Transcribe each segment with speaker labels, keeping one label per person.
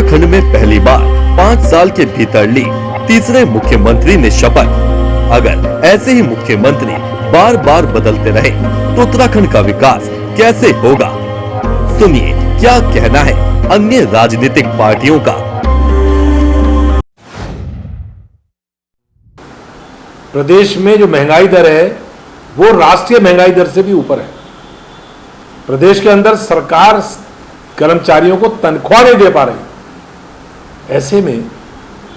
Speaker 1: उत्तराखंड में पहली बार 5 साल के भीतर ली तीसरे मुख्यमंत्री ने शपथ। अगर ऐसे ही मुख्यमंत्री बार बार बदलते रहे तो उत्तराखंड का विकास कैसे होगा? सुनिए क्या कहना है अन्य राजनीतिक पार्टियों का।
Speaker 2: प्रदेश में जो महंगाई दर है वो राष्ट्रीय महंगाई दर से भी ऊपर है। प्रदेश के अंदर सरकार कर्मचारियों को तनख्वाह नहीं दे पा रही। ऐसे में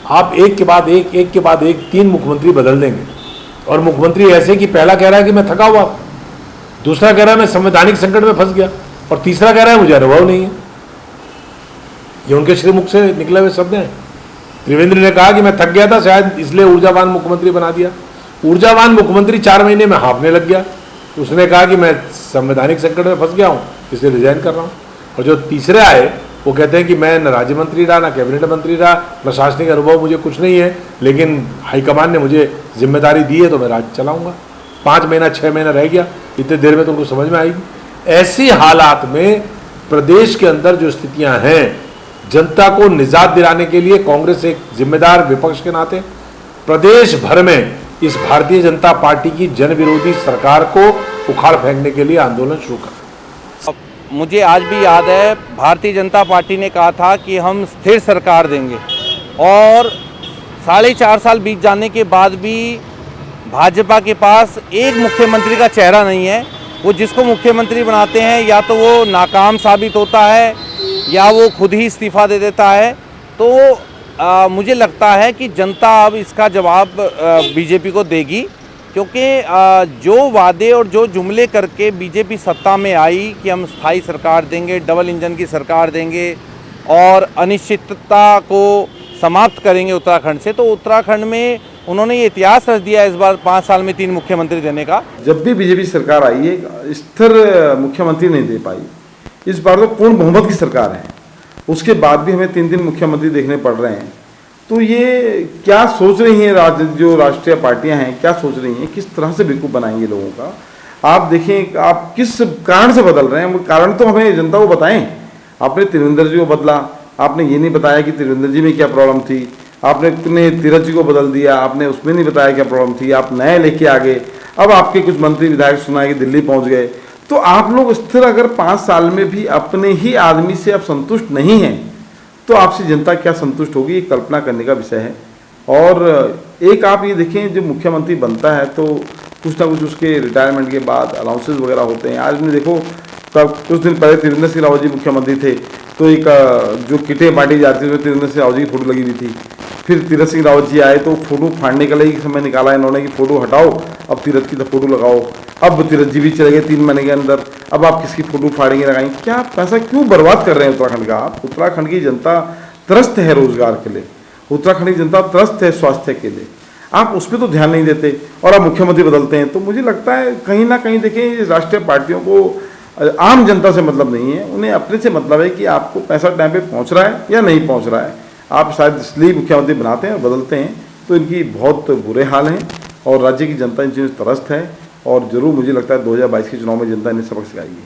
Speaker 2: आप एक के बाद एक 3 मुख्यमंत्री बदल देंगे और मुख्यमंत्री ऐसे कि पहला कह रहा है कि मैं थका हुआ, दूसरा कह रहा है मैं संवैधानिक संकट में फंस गया और तीसरा कह रहा है मुझे अनुभव नहीं है। ये उनके श्रीमुख से निकले हुए शब्द हैं। त्रिवेंद्र ने कहा कि मैं थक गया था, शायद इसलिए ऊर्जावान मुख्यमंत्री बना दिया। ऊर्जावान मुख्यमंत्री 4 महीने में हाँफने लग गया। उसने कहा कि मैं संवैधानिक संकट में फंस गया हूँ, इसलिए रिजाइन कर रहा हूँ। और जो तीसरे आए वो कहते हैं कि मैं न राज्य मंत्री रहा, न कैबिनेट मंत्री रहा, प्रशासनिक अनुभव मुझे कुछ नहीं है, लेकिन हाईकमान ने मुझे जिम्मेदारी दी है तो मैं राज्य चलाऊंगा। 5 महीना 6 महीना रह गया, इतने देर में तो उनको समझ में आएगी। ऐसी हालात में प्रदेश के अंदर जो स्थितियां हैं, जनता को निजात दिलाने के लिए कांग्रेस एक जिम्मेदार विपक्ष के नाते प्रदेश भर में इस भारतीय जनता पार्टी की जन विरोधी सरकार को उखाड़ फेंकने के लिए आंदोलन शुरू कर।
Speaker 3: मुझे आज भी याद है, भारतीय जनता पार्टी ने कहा था कि हम स्थिर सरकार देंगे और 4.5 साल बीत जाने के बाद भी भाजपा के पास एक मुख्यमंत्री का चेहरा नहीं है। वो जिसको मुख्यमंत्री बनाते हैं या तो वो नाकाम साबित होता है या वो खुद ही इस्तीफा दे देता है। तो मुझे लगता है कि जनता अब इसका जवाब बीजेपी को देगी, क्योंकि जो वादे और जो जुमले करके बीजेपी सत्ता में आई कि हम स्थायी सरकार देंगे, डबल इंजन की सरकार देंगे और अनिश्चितता को समाप्त करेंगे उत्तराखंड से, तो उत्तराखंड में उन्होंने ये इतिहास रच दिया इस बार 5 साल में 3 मुख्यमंत्री देने का।
Speaker 4: जब भी बीजेपी सरकार आई है स्थिर मुख्यमंत्री नहीं दे पाई। इस बार तो पूर्ण बहुमत की सरकार है, उसके बाद भी हमें 3 मुख्यमंत्री देखने पड़ रहे हैं। तो ये क्या सोच रही हैं जो राष्ट्रीय पार्टियां हैं, क्या सोच रही हैं, किस तरह से बेवकूफ़ बनाएंगे लोगों का। आप देखें आप किस कारण से बदल रहे हैं, वो कारण तो हमें जनता को बताएं। आपने त्रिवेंद्र जी को बदला, आपने ये नहीं बताया कि त्रिवेंद्र जी में क्या प्रॉब्लम थी। आपने तीरथ जी को बदल दिया, आपने उसमें नहीं बताया क्या प्रॉब्लम थी। आप नए लेके आ गए, अब आपके कुछ मंत्री विधायक सुनाए कि दिल्ली पहुँच गए। तो आप लोग स्थिर अगर 5 साल में भी अपने ही आदमी से आप संतुष्ट नहीं हैं तो आपसे जनता क्या संतुष्ट होगी, ये कल्पना करने का विषय है। और एक आप ये देखें, जो मुख्यमंत्री बनता है तो कुछ ना कुछ उसके रिटायरमेंट के बाद अलाउंसेस वगैरह होते हैं। आज ने देखो तब कुछ दिन पहले त्रिवेंद्र सिंह रावत जी मुख्यमंत्री थे तो एक जो किटें बांटी जाती थी उसमें त्रिवेंद्र सिंह रावत जी की फ़ोटो लगी हुई थी। फिर तीरथ सिंह रावत जी आए तो फोटो फाड़ने का लिए समय निकाला इन्होंने कि फ़ोटो हटाओ, अब तीरथ की तो फोटो लगाओ। अब तीरथ जी भी चले गए 3 महीने के अंदर, अब आप किसकी फ़ोटो फाड़ेंगे लगाएंगे? क्या पैसा क्यों बर्बाद कर रहे हैं उत्तराखंड का आप? उत्तराखंड की जनता त्रस्त है रोजगार के लिए, उत्तराखंड की जनता त्रस्त है स्वास्थ्य के लिए, आप उस पर तो ध्यान नहीं देते और आप मुख्यमंत्री बदलते हैं। तो मुझे लगता है कहीं ना कहीं देखें, राष्ट्रीय पार्टियों को आम जनता से मतलब नहीं है, उन्हें अपने से मतलब है कि आपको पैसा टाइम पे पहुंच रहा है या नहीं पहुंच रहा है। आप शायद इसलिए मुख्यमंत्री बनाते हैं और बदलते हैं, तो इनकी बहुत बुरे हाल हैं और राज्य की जनता इन चीज़ों से त्रस्त है। और जरूर मुझे लगता है 2022 के चुनाव में जनता इन्हें सबक सिखाएगी।